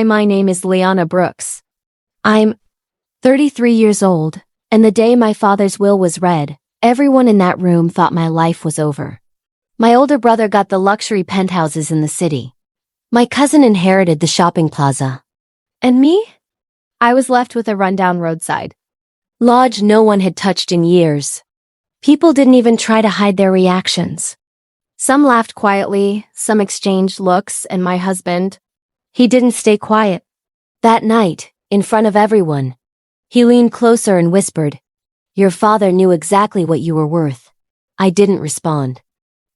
Hi, my name is Liana Brooks. I'm 33 years old, and the day my father's will was read, everyone in that room thought my life was over. My older brother got the luxury penthouses in the city. My cousin inherited the shopping plaza. And me? I was left with a rundown roadside lodge no one had touched in years. People didn't even try to hide their reactions. Some laughed quietly, some exchanged looks, and my husband, he didn't stay quiet. That night, in front of everyone, he leaned closer and whispered, "Your father knew exactly what you were worth." I didn't respond.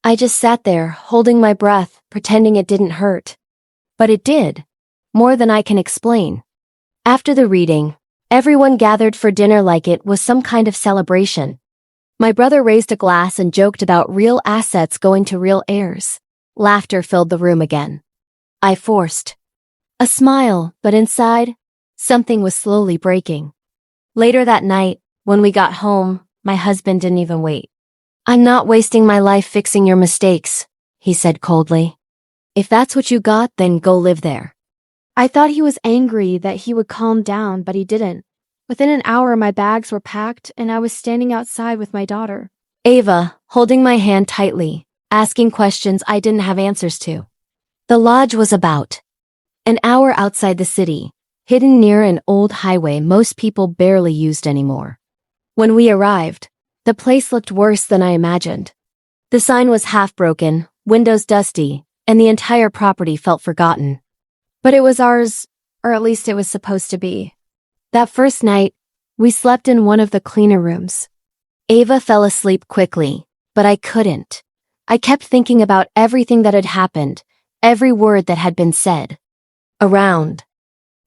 I just sat there, holding my breath, pretending it didn't hurt. But it did, more than I can explain. After the reading, everyone gathered for dinner like it was some kind of celebration. My brother raised a glass and joked about real assets going to real heirs. Laughter filled the room again. I forced a smile, but inside, something was slowly breaking. Later that night, when we got home, my husband didn't even wait. "I'm not wasting my life fixing your mistakes," he said coldly. "If that's what you got, then go live there." I thought he was angry that he would calm down, but he didn't. Within an hour, my bags were packed and I was standing outside with my daughter, Ava, holding my hand tightly, asking questions I didn't have answers to. The lodge was about an hour outside the city, hidden near an old highway most people barely used anymore. When we arrived, the place looked worse than I imagined. The sign was half broken, windows dusty, and the entire property felt forgotten. But it was ours, or at least it was supposed to be. That first night, we slept in one of the cleaner rooms. Ava fell asleep quickly, but I couldn't. I kept thinking about everything that had happened, every word that had been said. Around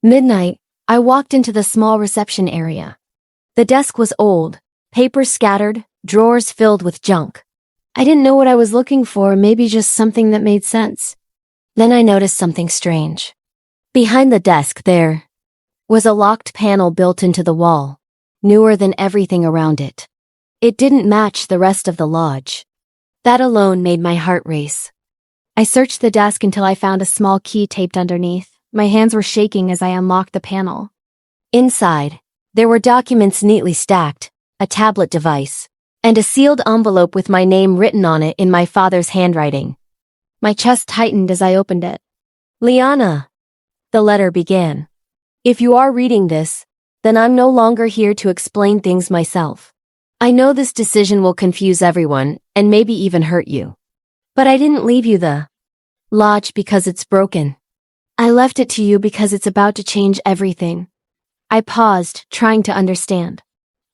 midnight, I walked into the small reception area. The desk was old, papers scattered, drawers filled with junk. I didn't know what I was looking for, maybe just something that made sense. Then I noticed something strange. Behind the desk there was a locked panel built into the wall, newer than everything around it. It didn't match the rest of the lodge. That alone made my heart race. I searched the desk until I found a small key taped underneath. My hands were shaking as I unlocked the panel. Inside, there were documents neatly stacked, a tablet device, and a sealed envelope with my name written on it in my father's handwriting. My chest tightened as I opened it. "Liana," the letter began. "If you are reading this, then I'm no longer here to explain things myself. I know this decision will confuse everyone and maybe even hurt you. But I didn't leave you the lodge because it's broken. I left it to you because it's about to change everything." I paused, trying to understand.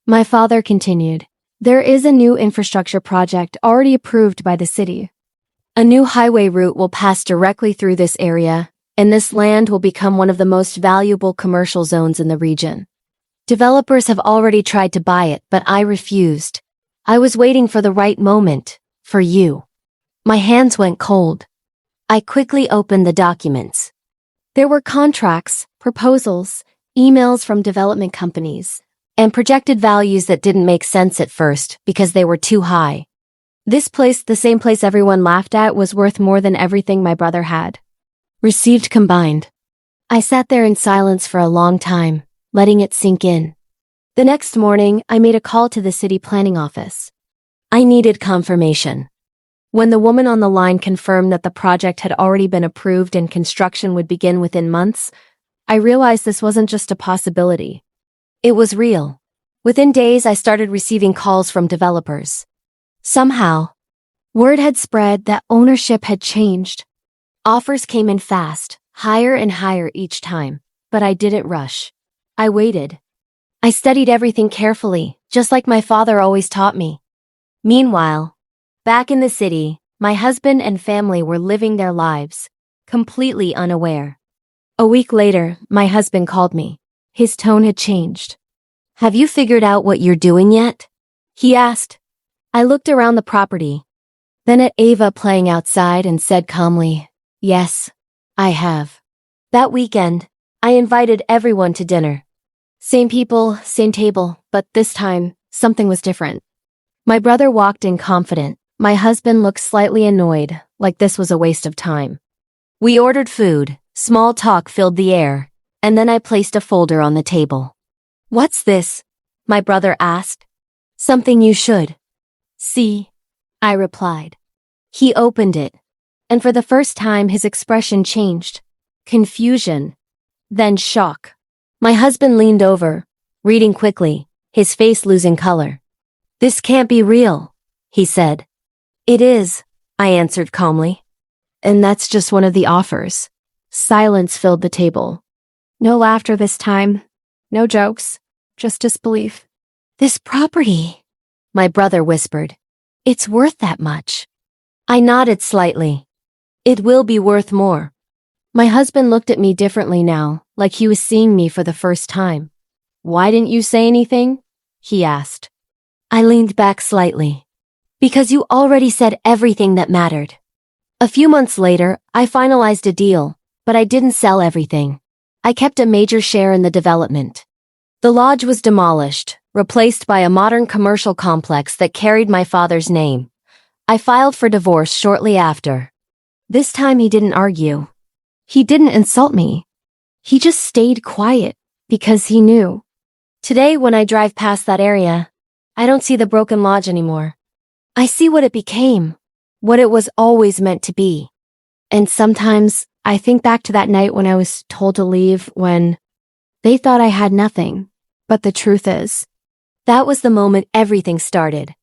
My father continued, "There is a new infrastructure project already approved by the city. A new highway route will pass directly through this area, and this land will become one of the most valuable commercial zones in the region. Developers have already tried to buy it, but I refused. I was waiting for the right moment, for you." My hands went cold. I quickly opened the documents. There were contracts, proposals, emails from development companies, and projected values that didn't make sense at first because they were too high. This place, the same place everyone laughed at, was worth more than everything my brother had received combined. I sat there in silence for a long time, letting it sink in. The next morning, I made a call to the city planning office. I needed confirmation. When the woman on the line confirmed that the project had already been approved and construction would begin within months, I realized this wasn't just a possibility. It was real. Within days, I started receiving calls from developers. Somehow, word had spread that ownership had changed. Offers came in fast, higher and higher each time, but I didn't rush. I waited. I studied everything carefully, just like my father always taught me. Meanwhile, back in the city, my husband and family were living their lives, completely unaware. A week later, my husband called me. His tone had changed. "Have you figured out what you're doing yet?" he asked. I looked around the property, then at Ava playing outside and said calmly, "Yes, I have." That weekend, I invited everyone to dinner. Same people, same table, but this time, something was different. My brother walked in confident. My husband looked slightly annoyed, like this was a waste of time. We ordered food, Small talk filled the air, and then I placed a folder on the table. "What's this?" my brother asked. "Something you should see," I replied. He opened it, and for the first time his expression changed. Confusion, then shock. My husband leaned over, reading quickly, his face losing color. "This can't be real," he said. "It is," I answered calmly. "And that's just one of the offers." Silence filled the table. No laughter this time, no jokes, just disbelief. "This property," my brother whispered. "It's worth that much." I nodded slightly. "It will be worth more." My husband looked at me differently now, like he was seeing me for the first time. "Why didn't you say anything?" he asked. I leaned back slightly. "Because you already said everything that mattered." A few months later, I finalized a deal, but I didn't sell everything. I kept a major share in the development. The lodge was demolished, replaced by a modern commercial complex that carried my father's name. I filed for divorce shortly after. This time he didn't argue. He didn't insult me. He just stayed quiet, because he knew. Today, when I drive past that area, I don't see the broken lodge anymore. I see what it became, what it was always meant to be. And sometimes, I think back to that night when I was told to leave, when they thought I had nothing. But the truth is, that was the moment everything started.